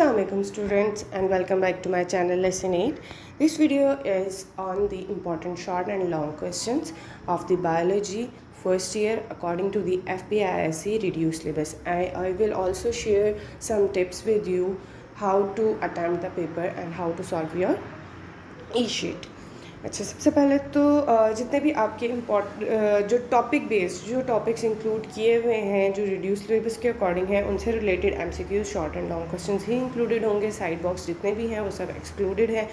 Assalamualaikum students and welcome back to my channel Lesson 8. This video is on the important short and long questions of the biology first year according to the FPISC reduced syllabus. I will also share some tips with you how to attempt the paper and how to solve your e-sheet. अच्छा, सबसे पहले तो जितने भी आपके जो topic based जो topics include किए हुए हैं जो रिड्यूस सिलेबस के अकॉर्डिंग हैं उनसे related MCQs short and long questions he included होंगे। साइड बॉक्स जितने भी हैं वो सब एक्सक्लूडेड है।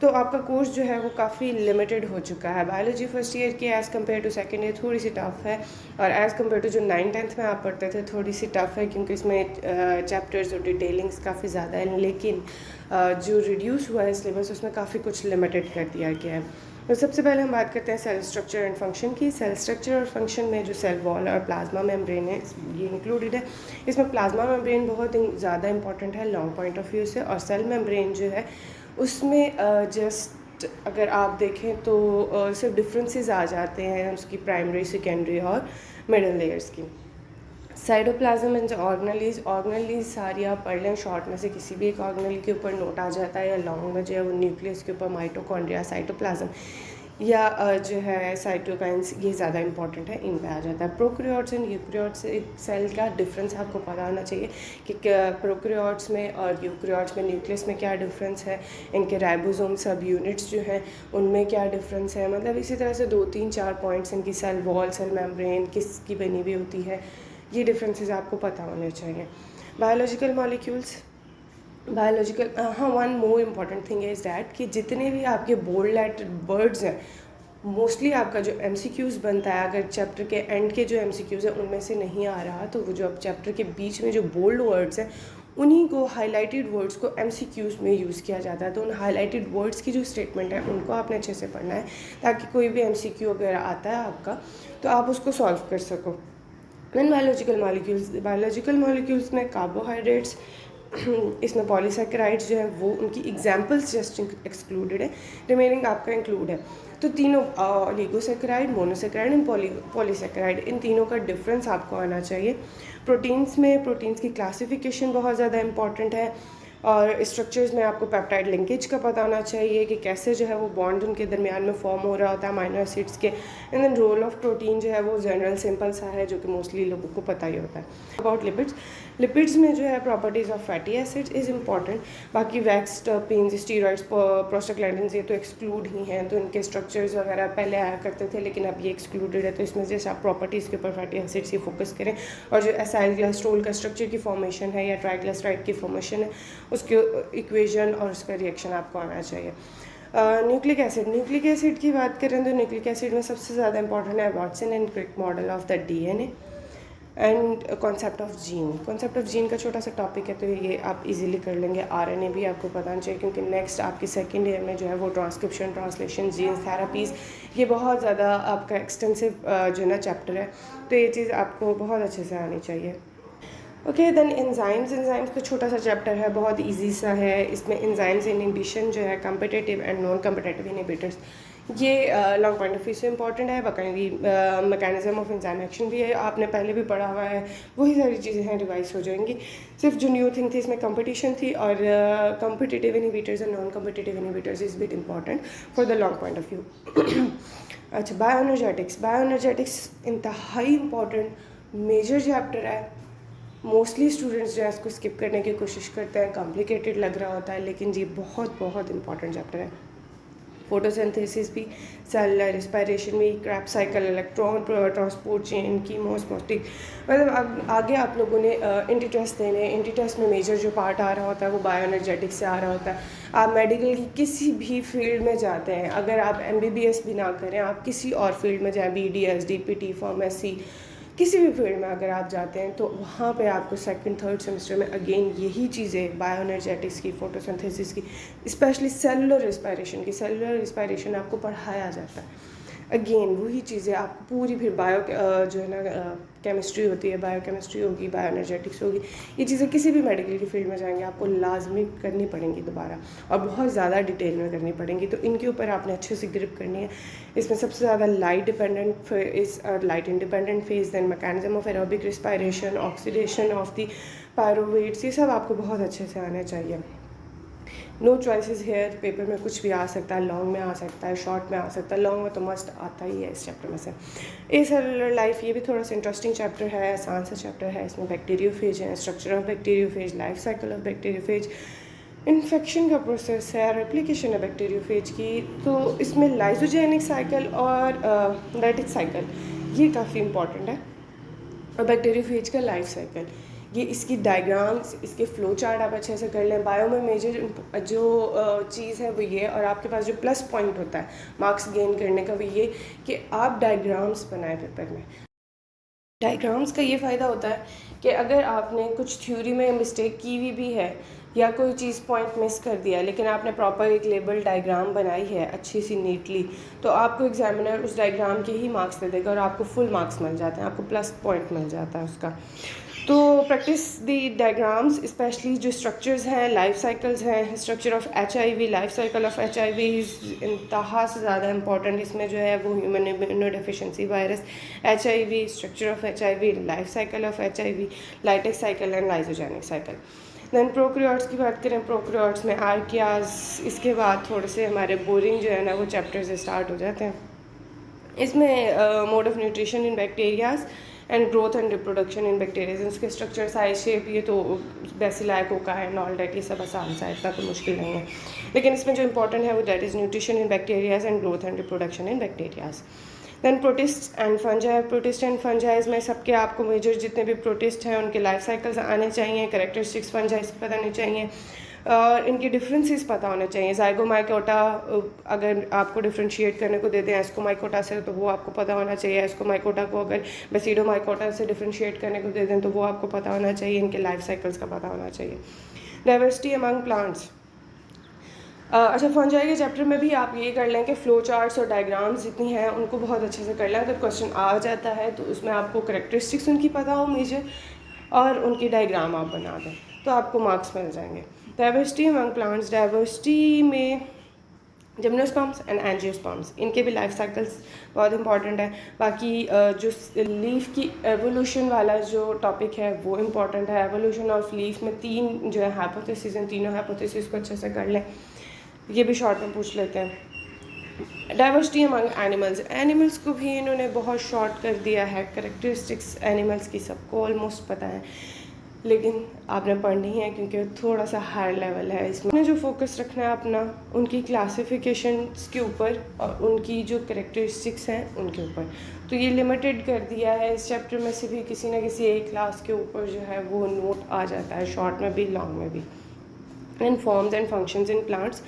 तो आपका कोर्स जो है वो काफ़ी लिमिटेड हो चुका है। बायोलॉजी फर्स्ट ईयर की as compare to second year थोड़ी सी टफ़ है और एज़ कम्पेयर टू जो 9th-10th में आप पढ़ते थे थोड़ी सी टफ़ है क्योंकि इसमें चैप्टर्स और डिटेलिंग्स काफ़ी ज़्यादा है। लेकिन जो रिड्यूस हुआ है सिलेबस उसमें काफ़ी कुछ लिमिटेड कर दिया गया है। तो सबसे पहले हम बात करते हैं सेल स्ट्रक्चर एंड फंक्शन की। सेल स्ट्रक्चर और फंक्शन में जो सेल वॉल और प्लाज्मा मेम्ब्रेन है ये इंक्लूडेड है। इसमें प्लाज्मा मेम्ब्रेन बहुत ज़्यादा इंपॉर्टेंट है लॉन्ग पॉइंट ऑफ व्यू से, और सेल मेम्ब्रेन जो है उसमें जस्ट अगर आप देखें तो सिर्फ डिफरेंसेस आ जाते हैं उसकी प्राइमरी, सेकेंडरी और मिडल लेयर्स की। साइटोप्लाज्म एंड ऑर्गेनेलीज सारी आप पढ़ लें, शॉर्ट में से किसी भी एक ऑर्गेनेल के ऊपर नोट आ जाता है, या लॉन्ग में जो है वो न्यूक्लियस के ऊपर माइटोकॉन्ड्रिया, साइटोप्लाज्म या जो है साइटोकाइंस, ये ज़्यादा इंपॉर्टेंट है, इन पे आ जाता है। प्रोकैरियोट्स एंड यूकैरियोट्स सेल का डिफरेंस आपको पता होना चाहिए कि प्रोकैरियोट्स में और यूकैरियोट्स में न्यूक्लियस में क्या डिफरेंस है, इनके राइबोसोम सब यूनिट्स जो हैं उनमें क्या डिफरेंस है। मतलब इसी तरह से 2-3-4 पॉइंट्स इनकी सेल वॉल, सेल मेम्ब्रेन किसकी बनी हुई होती है, ये डिफरेंसेस आपको पता होने चाहिए। Biological molecules, one more important thing is that कि जितने भी आपके बोल्ड लेटर वर्ड्स हैं मोस्टली आपका जो एमसीक्यूज़ बनता है, अगर चैप्टर के एंड के जो एमसीक्यूज़ हैं उनमें से नहीं आ रहा तो वो जो अब चैप्टर के बीच में जो बोल्ड वर्ड्स हैं उन्हीं को, हाईलाइटेड वर्ड्स को एमसीक्यूज़ में यूज़ किया जाता है। तो उन हाईलाइटेड वर्ड्स की जो स्टेटमेंट है उनको आपने अच्छे से पढ़ना है ताकि कोई भी एमसीक्यू अगर आता है आपका तो आप उसको सॉल्व कर सको। देन बायोलॉजिकल मॉलिक्यूल्स में कार्बोहाइड्रेट्स, इसमें पॉलीसैकेराइड्स जो है वो उनकी एग्जांपल्स जस्ट एक्सक्लूडेड है, रिमेनिंग आपका इंक्लूड है। तो तीनों ओलिगोसैकेराइड, मोनोसैकेराइड एंड पॉलीसैकेराइड, इन तीनों का डिफरेंस आपको आना चाहिए। प्रोटीन्स की क्लासिफिकेशन बहुत ज़्यादा इंपॉर्टेंट है, और स्ट्रक्चर्स में आपको पेप्टाइड लिंकेज का पता होना चाहिए कि कैसे जो है वो बॉन्ड उनके दरमियान में फॉर्म हो रहा होता है अमीनो एसिड्स के। And then role of protein जो है वो जनरल सिंपल सा है जो कि मोस्टली लोगों को पता ही होता है। अबाउट लिपिड्स में जो है properties of fatty acids is important. बाकी वैक्स, टर्पीन्स, स्टीरॉइड्स, प्रोस्टाग्लैंडिन्स ये तो एक्सक्लूड ही हैं, तो इनके स्ट्रक्चर्स वगैरह पहले आया करते थे लेकिन अब ये एक्सक्लूडेड है। तो इसमें जैसे आप प्रॉपर्टीज़ के ऊपर फैटी एसिड्स ही फोकस करें, और जो एसाइल ग्लाइस्ट्रोल का स्ट्रक्चर की फॉर्मेशन है या ट्राइग्लिसराइड की फॉर्मेशन है उसके इक्वेशन और उसका रिएक्शन आपको आना चाहिए। न्यूक्लिक एसिड की बात करें तो न्यूक्लिक एसिड में सबसे ज़्यादा इंपॉर्टेंट है Watson and Crick model of the DNA and concept of gene का छोटा सा टॉपिक है तो ये आप इजीली कर लेंगे। आरएनए भी आपको पता होना चाहिए क्योंकि नेक्स्ट आपकी सेकेंड ईयर में जो है वो ट्रांसक्रिप्शन, ट्रांसलेशन, जीन थेरापीज़, ये बहुत ज़्यादा आपका एक्सटेंसिव जो है ना चैप्टर है, तो ये चीज़ आपको बहुत अच्छे से आनी चाहिए। ओके, देन एंजाइम्स का छोटा सा चैप्टर है, बहुत इजी सा है। इसमें एंजाइम्स इनहिबिशन जो है, competitive and non competitive inhibitors, ये लॉन्ग पॉइंट ऑफ व्यू से इंपॉर्टेंट है। बाकायदी मैकेनिज्म ऑफ एंजाइम एक्शन भी है, आपने पहले भी पढ़ा हुआ है, वही सारी चीज़ें हैं रिवाइज हो जाएंगी। सिर्फ जो न्यू थिंग थी इसमें कंपटीशन थी, और competitive inhibitors and non competitive inhibitors is bit important for the long point of view. अच्छा, बायोएनर्जेटिक्स इंतहाई इंपॉर्टेंट मेजर चैप्टर है। मोस्टली स्टूडेंट्स जो है इसको स्किप करने की कोशिश करते हैं, कॉम्प्लिकेटेड लग रहा होता है, लेकिन ये बहुत इंपॉर्टेंट चैप्टर है। फोटोसिंथेसिस भी, सेलुलर रिस्पायरेशन में, Krebs cycle, electron transport chain, chemiosmotic, मतलब आगे आप लोगों ने इंटी टेस्ट देने, इंटी टेस्ट में मेजर जो पार्ट आ रहा होता है वो बायोएनर्जेटिक्स से आ रहा होता है। आप मेडिकल की किसी भी फील्ड में जाते हैं, अगर आप MBBS भी ना करें, आप किसी और फील्ड में जाएँ, BDS, DPT, फार्मेसी, किसी भी फील्ड में अगर आप जाते हैं तो वहाँ पे आपको सेकंड थर्ड सेमेस्टर में अगेन यही चीज़ें बायोएनर्जेटिक्स की, फोटोसिंथेसिस की, स्पेशली सेलुलर रिस्पायरेशन आपको पढ़ाया जाता है। अगेन वही चीज़ें आपको पूरी फिर जो है ना केमिस्ट्री होती है, बायोकेमिस्ट्री होगी, बायोएनर्जेटिक्स होगी, ये चीज़ें किसी भी मेडिकल की फील्ड में जाएंगे आपको लाजमी करनी पड़ेंगी दोबारा, और बहुत ज़्यादा डिटेल में करनी पड़ेंगी। तो इनके ऊपर आपने अच्छे से ग्रिप करनी है। इसमें सबसे ज़्यादा light independent phase, then mechanism of aerobic respiration, oxidation of the pyruvates, ये सब आपको बहुत अच्छे से आने चाहिए। नो चॉइसेस हेयर, पेपर में कुछ भी आ सकता है, लॉन्ग में आ सकता है, शॉर्ट में आ सकता है, लॉन्ग में तो मस्ट आता ही है इस चैप्टर में से। ए सेलुलर लाइफ, ये भी थोड़ा सा इंटरेस्टिंग चैप्टर है, आसान सा चैप्टर है। इसमें बैक्टीरियोफेज है, structure of bacteriophage, life cycle of bacteriophage, infection का प्रोसेस है, रेप्लिकेशन है बैक्टीरियोफेज की। तो इसमें लाइजोजेनिक साइकिल और लाइटिक साइकिल ये काफ़ी इंपॉर्टेंट है। और बैक्टीरियोफेज का लाइफ साइकिल, ये इसकी डायग्राम्स, इसके फ्लो चार्ट आप अच्छे से कर लें। बायो में मेजर जो चीज़ है वो ये, और आपके पास जो प्लस पॉइंट होता है मार्क्स गेन करने का वो ये कि आप डायग्राम्स बनाएं पेपर में। डायग्राम्स का ये फ़ायदा होता है कि अगर आपने कुछ थ्योरी में मिस्टेक की हुई भी है या कोई चीज़ पॉइंट मिस कर दिया, लेकिन आपने प्रॉपर एक लेबल डायग्राम बनाई है अच्छी सी नीटली, तो आपको एग्जामिनर उस डायग्राम के ही मार्क्स दे देगा और आपको फुल मार्क्स मिल जाते हैं, आपको प्लस पॉइंट मिल जाता है उसका। तो प्रैक्टिस दी डायग्राम्स, स्पेशली जो स्ट्रक्चर्स हैं, लाइफ साइकिल्स हैं, structure of HIV, life cycle of HIV इंतहा से ज़्यादा इंपॉर्टेंट इसमें जो है वो human immuno deficiency virus, HIV, structure of HIV, life cycle of HIV, lytic cycle and lysogenic cycle. Then prokaryotes की बात करें, प्रोक्रियोट्स में आर्कियास, इसके बाद थोड़े से हमारे बोरिंग जो है ना वो चैप्टर से स्टार्ट हो जाते हैं। इसमें mode of nutrition in bacterias and growth and reproduction in bacterias, उसके स्ट्रक्चर, साइज, शेप, ये तो bacilli, coca and all that, ये सब आसान सा, इतना तो मुश्किल नहीं है। लेकिन इसमें जो इंपॉर्टेंट है वो that is nutrition in bacterias and growth and reproduction in bacterias. Then protist and fungi, protist and fungis में सबके आपको मेजर जितने भी प्रोटिस्ट हैं उनके लाइफ साइकिल्स आने चाहिए, कैरेक्टरिस्टिक्स फंजाइज पता नहीं चाहिए, और इनके डिफरेंसेस पता होने चाहिए। ज़ाइगोमाइकोटा अगर आपको डिफ्रेंशिएट करने को दे दें एस्कोमाइकोटा से तो वो आपको पता होना चाहिए। एस्कोमाइकोटा को अगर बेसिडोमाइकोटा से डिफ्रेंशिएट करने को दे दें तो वो आपको पता होना चाहिए। इनके लाइफ साइकिल्स का पता होना चाहिए। डाइवर्सिटी अमंग प्लांट्स, अच्छा फंजाई के चैप्टर में भी आप ये कर लें कि फ्लो चार्ट्स और डायग्राम्स जितनी हैं उनको बहुत अच्छे से कर लें। अगर क्वेश्चन आ जाता है तो उसमें आपको करेक्टरिस्टिक्स उनकी पता हो मेजर, और उनकी डायग्राम आप बना दें तो आपको मार्क्स मिल जाएंगे। डाइवर्सिटी अमंग प्लांट्स, डाइवर्सिटी में जिम्नोस्पर्म्स एंड एंजियोस्पर्म्स, इनके भी लाइफ साइकिल्स बहुत इंपॉर्टेंट है। बाकी जो लीफ की एवोल्यूशन वाला जो टॉपिक है वो इम्पॉर्टेंट है। एवोल्यूशन ऑफ लीफ में 3 जो है हाइपोथेसिस हैं, तीनों हाइपोथेसिस को अच्छे से कर लें, ये भी शॉर्ट में पूछ लेते हैं। डाइवर्सिटी अमंग एनिमल्स, एनिमल्स को भी इन्होंने बहुत शॉर्ट कर दिया है। करेक्टरिस्टिक्स एनिमल्स की सबको ऑलमोस्ट पता है, लेकिन आपने पढ़नी है क्योंकि थोड़ा सा हाई लेवल है। इसमें जो फोकस रखना है अपना उनकी क्लासिफिकेशंस के ऊपर और उनकी जो करेक्टरिस्टिक्स हैं उनके ऊपर। तो ये लिमिटेड कर दिया है, इस चैप्टर में से भी किसी न किसी एक क्लास के ऊपर जो है वो नोट आ जाता है, शॉर्ट में भी लॉन्ग में भी। And forms and functions in plants,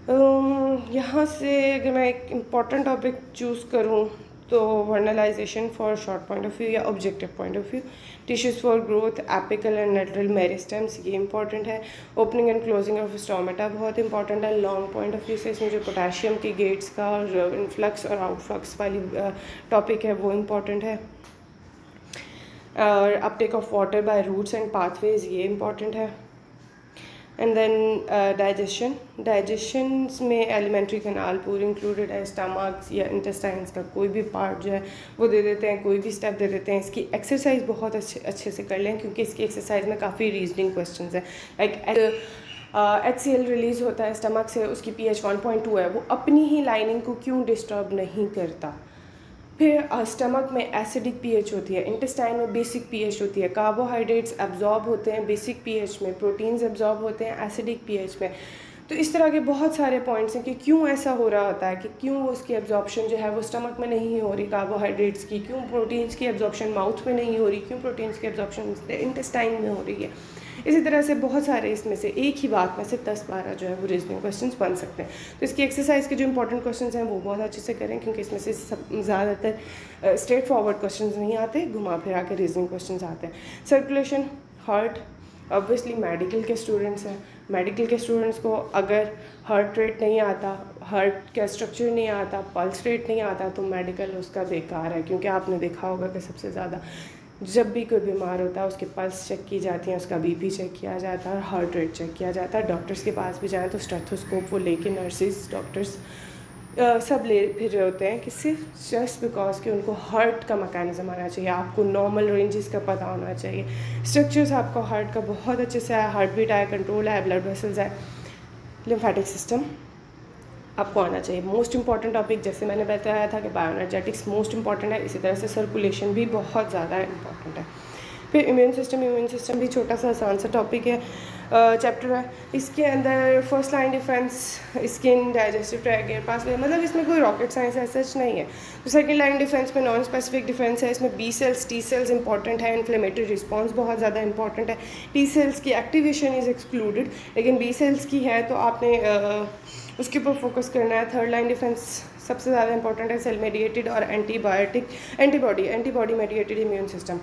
यहाँ से अगर मैं एक इम्पॉर्टेंट टॉपिक चूज़ करूँ तो vernalisation for short point of view या objective point of view, tissues for growth, apical and lateral meristems, ये इंपॉर्टेंट है। Opening and closing of stomata बहुत इंपॉर्टेंट है लॉन्ग पॉइंट ऑफ व्यू से। इसमें जो पोटेशियम की गेट्स का और इनफ्लक्स और आउटफ्लक्स वाली टॉपिक है वो इम्पॉर्टेंट है। और uptake of water by roots and pathways, ये इंपॉर्टेंट है। एंड देन डाइजेशन, डाइजेशंस में एलिमेंट्री कैनाल पूरी इंक्लूडेड है। स्टमक या इंटेस्टाइन्स का कोई भी पार्ट जो है वो दे देते हैं, कोई भी स्टेप दे देते हैं। इसकी एक्सरसाइज बहुत अच्छे से कर लें क्योंकि इसकी एक्सरसाइज में काफ़ी रीजनिंग क्वेश्चंस हैं। लाइक HCl रिलीज़ होता है स्टमक से, उसकी pH 1.2 है, वो अपनी ही लाइनिंग को क्यों डिस्टर्ब नहीं करता। फिर स्टमक में एसिडिक pH होती है, इंटेस्टाइन में बेसिक pH होती है, कार्बोहाइड्रेट्स एब्जॉर्ब होते हैं बेसिक pH में, प्रोटीन्स एब्जॉर्ब होते हैं एसिडिक pH में। तो इस तरह के बहुत सारे पॉइंट्स हैं कि क्यों ऐसा हो रहा होता है, कि क्यों उसकी एब्जॉर्प्शन जो है वो स्टमक में नहीं हो रही कार्बोहाइड्रेट्स की, क्यों प्रोटीन्स की एब्जॉर्प्शन माउथ में नहीं हो रही, क्यों प्रोटीन्स की एब्जॉर्प्शन इंटेस्टाइन में हो रही है। इसी तरह से बहुत सारे इसमें से एक ही बात में से 10-12 जो है वो रीजनिंग क्वेश्चंस बन सकते हैं। तो इसकी एक्सरसाइज के जो इंपॉर्टेंट क्वेश्चंस हैं वो बहुत अच्छे से करें क्योंकि इसमें से ज़्यादातर स्ट्रेट फॉरवर्ड क्वेश्चंस नहीं आते, घुमा फिरा के रीजनिंग क्वेश्चंस आते हैं। सर्कुलेशन, हार्ट, ऑब्वियसली मेडिकल के स्टूडेंट्स हैं, मेडिकल के स्टूडेंट्स को अगर हार्ट रेट नहीं आता, हार्ट का स्ट्रक्चर नहीं आता, पल्स रेट नहीं आता तो मेडिकल उसका बेकार है। क्योंकि आपने देखा होगा कि सबसे ज़्यादा जब भी कोई बीमार होता है उसके पल्स चेक की जाती हैं, उसका BP चेक किया जाता है, हार्ट रेट चेक किया जाता है। डॉक्टर्स के पास भी जाएँ तो स्टेथोस्कोप वो लेके नर्सिस डॉक्टर्स सब ले फिर रहे होते हैं कि सिर्फ जस्ट बिकॉज कि उनको हार्ट का मैकेनिज़्म आना चाहिए, आपको नॉर्मल रेंजेस का पता होना चाहिए, स्ट्रक्चर्स आपको हार्ट का बहुत अच्छे से है, हार्ट बीट है, कंट्रोल है, ब्लड वेसल्स है, लिम्फेटिक सिस्टम आपको आना चाहिए। मोस्ट इंपॉर्टेंट टॉपिक जैसे मैंने बताया था कि बायोएनर्जेटिक्स मोस्ट इंपॉर्टेंट है, इसी तरह से सर्कुलेशन भी बहुत ज़्यादा इंपॉर्टेंट है। फिर इम्यून सिस्टम भी छोटा सा आसान सा टॉपिक है, चैप्टर है। इसके अंदर first line defence, skin, digestive tract, air pathway, मतलब इसमें कोई रॉकेट साइंस है सच नहीं है। तो सेकंड लाइन डिफेंस में नॉन स्पेसिफिक डिफेंस है, इसमें B cells, T cells important है, इन्फ्लेमेटरी रिस्पॉन्स बहुत ज़्यादा इंपॉर्टेंट है। टी सेल्स की एक्टिवेशन इज़ एक्सक्लूडेड, लेकिन बी सेल्स की है तो आपने उसके ऊपर फोकस करना है। थर्ड लाइन डिफेंस सबसे ज़्यादा इंपॉर्टेंट है, सेल मेडिएटेड और antibody mediated immune system.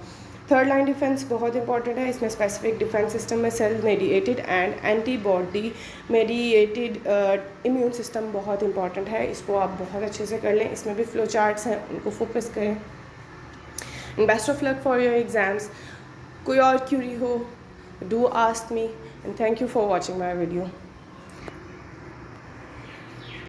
Third line defence बहुत इंपॉर्टेंट है, इसमें स्पेसिफिक डिफेंस सिस्टम में cell mediated and antibody mediated immune system बहुत इंपॉर्टेंट है, इसको आप बहुत अच्छे से कर लें। इसमें भी फ्लो चार्ट्स हैं, उनको फोकस करें। And best of luck for your exams. कोई और क्यूरी हो, do ask me, and thank you for watching my video.